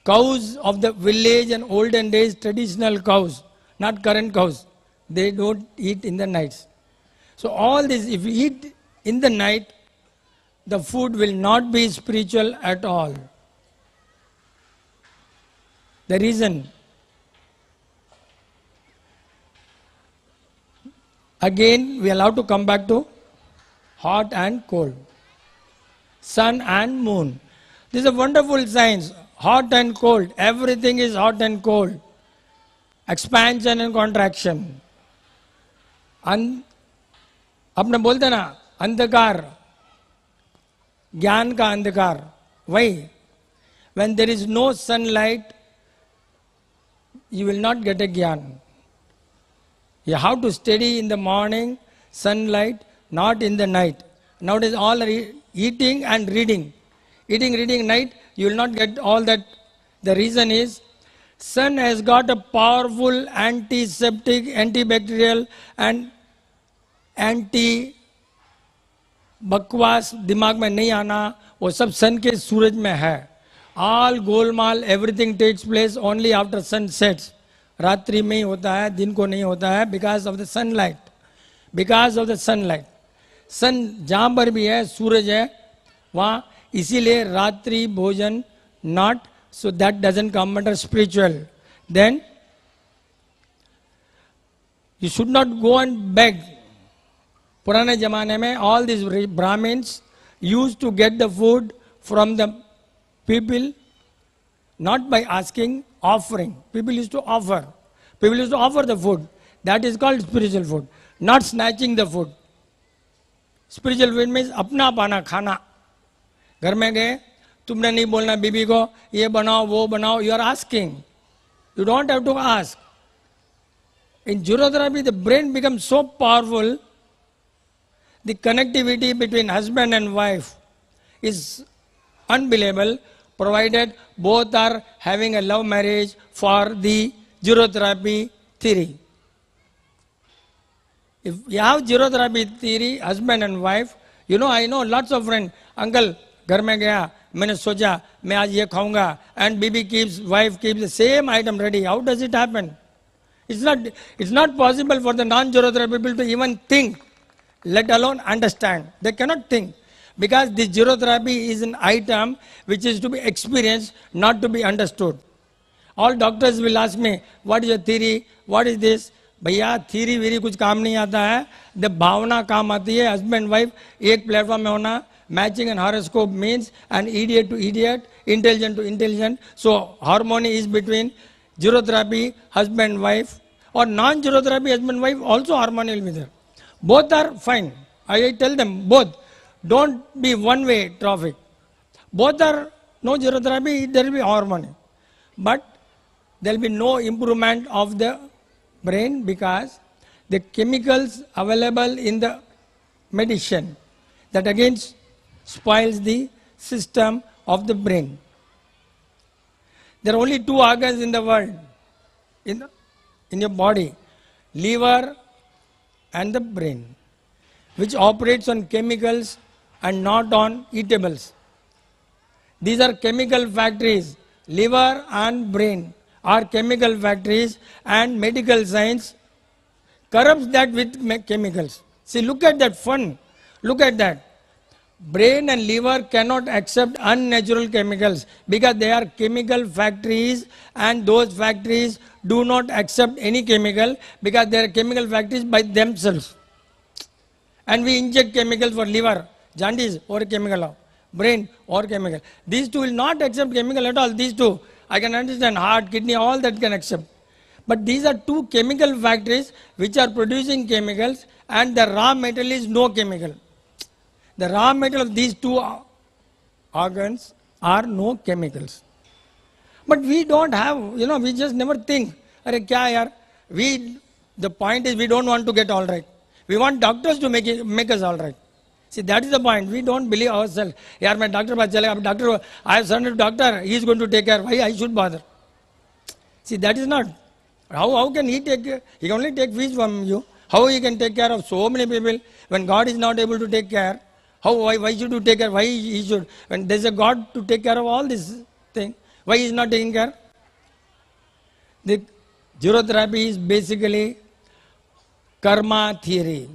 Cows of the village and olden days, traditional cows, not current cows, they don't eat in the nights. So all this, if you eat in the night, the food will not be spiritual at all. The reason, again we are allowed to come back to hot and cold, sun and moon. This is a wonderful science. Hot and cold, everything is hot and cold. Expansion and contraction. अपने बोलते ना अंधकार, ज्ञान का अंधकार, वही. When there is no sunlight, you will not get a jnana. You have to study in the morning, sunlight, not in the night. Nowadays all are eating and reading. Eating, reading night, you will not get all that. The reason is, sun has got a powerful antiseptic, antibacterial and anti-बकवास दिमाग में नहीं आना, वो सब सन के सूरज में है. All Golmaal, everything takes place only after sun sets. रात्रि में ही होता है, दिन को नहीं होता है, because of the sunlight. Because of the sunlight. सन जहाँ पर भी है, सूरज है, वहाँ इसीलिए रात्रि भोजन not, so that doesn't come under spiritual. Then you should not go and beg. पुराने जमाने में all these Brahmins used to get the food from the people, not by asking, offering. People used to offer. People used to offer the food. That is called spiritual food, not snatching the food. Spiritual food means अपना पाना खाना. घर में गए, तुमने नहीं बोलना बीबी को ये बनाओ वो बनाओ. You are asking. You don't have to ask. In Jurotherapy, the brain becomes so powerful. The connectivity between husband and wife is unbelievable, provided both are having a love marriage for the Jurotherapy theory. If you have Jurotherapy theory, husband and wife, you know, I know lots of friends, uncle, घर में गया, मैंने सोचा मैं आज ये खाऊंगा, and wife keeps the same item ready. How does it happen? It's not possible for the non-Jurotherapy people to even think, let alone understand. They cannot think, because this Jurotherapy is an item which is to be experienced, not to be understood. All doctors will ask me, what is your theory? What is this? भैया theory very कुछ काम नहीं आता है. The भावना काम आती है. Husband wife एक प्लेटफॉर्म में होना. Matching and horoscope means an idiot to idiot, intelligent to intelligent. So harmony is between Jurotherapy, husband wife, or non-Jurotherapy husband wife, also harmony will be there. Both are fine. I tell them both. Don't be one-way traffic. Both are no Jurotherapy, there will be harmony. But there will be no improvement of the brain, because the chemicals available in the medicine, that again spoils the system of the brain. There are only two organs in the world, in your body, liver and the brain, which operates on chemicals and not on eatables. These are chemical factories. Liver and brain are chemical factories, and medical science corrupts that with chemicals. See, look at that fun. Look at that. Brain and liver cannot accept unnatural chemicals because they are chemical factories, and those factories do not accept any chemical because they are chemical factories by themselves. And we inject chemicals for liver, jaundice or chemical, brain or chemical. These two will not accept chemical at all. These two, I can understand, heart, kidney, all that can accept. But these are two chemical factories which are producing chemicals, and the raw metal is no chemical. The raw metal of these two organs are no chemicals. But we don't have, we just never think, Are kya yaar? The point is we don't want to get all right. We want doctors to make us all right. See, that is the point. We don't believe ourselves. Yaar, my doctor paas chalega, doctor, I have sent a doctor, he is going to take care. Why I should bother? See, that is not. How can he take care? He can only take fees from you. How he can take care of so many people when God is not able to take care? Why should you take care? Why he should? When there is a God to take care of all these things. Why he is not taking care? The zero therapy is basically karma theory.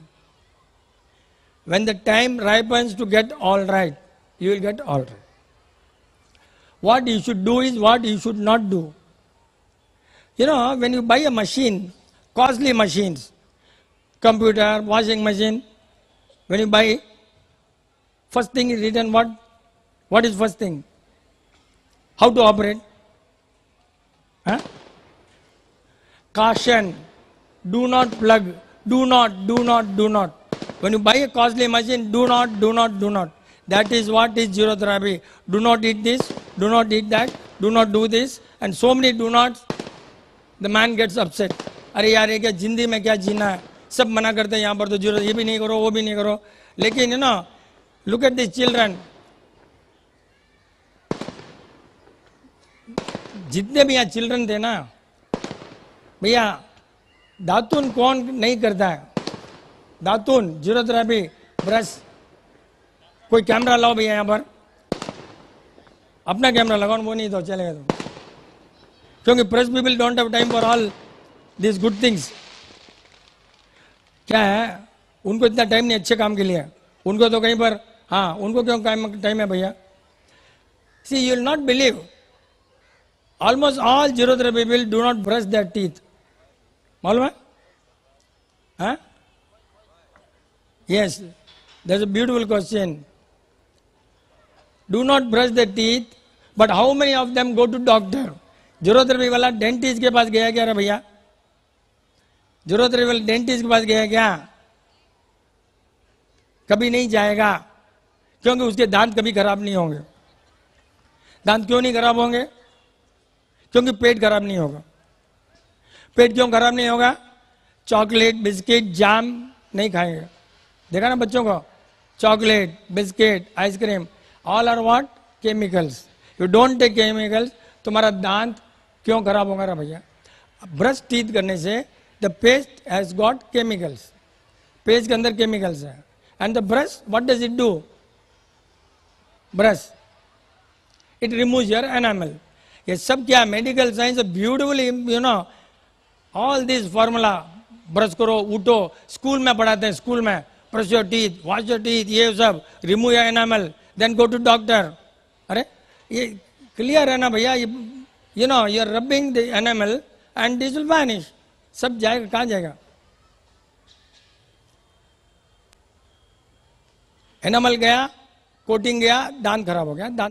When the time ripens to get all right, you will get all right. What you should do is what you should not do. You know, when you buy a machine, costly machines, computer, washing machine, when you buy, first thing is written what? What is first thing? How to operate? Huh? Caution, do not plug, do not. When you buy a costly machine, do not. That is what is zero therapy. Do not eat this, do not eat that, do not do this, and so many do nots, the man gets upset. अरे यार ये क्या जिंदगी में क्या जीना है, सब मना करते हैं यहाँ पर तो जरूरत ये भी नहीं करो वो भी नहीं करो. लेकिन ना look at these children, जितने भी यहाँ चिल्ड्रन थे ना भैया, दातुन कौन नहीं करता है? दातुन, जीरो थेरेपी, ब्रश. कोई कैमरा लाओ भैया यहाँ पर, अपना कैमरा लगाओ, वो नहीं तो चलेगा तो. क्योंकि press people don't have time for all this good things. क्या है, उनको इतना टाइम नहीं अच्छे काम के लिए. उनको तो कहीं पर, हाँ उनको क्यों टाइम है भैया? See you will not believe, almost all zero therapy people do not brush their teeth. मालूम है? Huh? Yes, that's a beautiful question. Do not brush their teeth, but how many of them go to doctor? Zero therapy वाला dentist के पास गया क्या रे भैया? Zero therapy वाला dentist के पास गया क्या? कभी नहीं जाएगा, क्योंकि उसके दांत कभी खराब नहीं होंगे. दांत क्यों नहीं खराब होंगे? क्योंकि पेट खराब नहीं होगा. पेट क्यों खराब नहीं होगा? चॉकलेट, बिस्किट, जाम नहीं खाएंगे. देखा ना बच्चों को, chocolate, biscuit, ice cream, all are what? Chemicals. You don't take chemicals, तुम्हारा दांत क्यों खराब होगा रे भैया? ब्रश टीथ करने से the paste has got chemicals. Paste के अंदर केमिकल्स है. And the brush, what does it do? Brush, it removes your enamel. ये सब क्या? Medical science beautifully, you know, all this formula. Brush करो, उठो, स्कूल में पढ़ाते हैं, स्कूल में brush your teeth, wash your teeth, ये सब, remove your enamel, then go to doctor. अरे ये क्लियर है ना भैया? You know, you are rubbing the enamel and this will vanish. सब जाएगा, कहाँ जाएगा? एनामल गया, कोटिंग गया, दांत खराब हो गया. दांत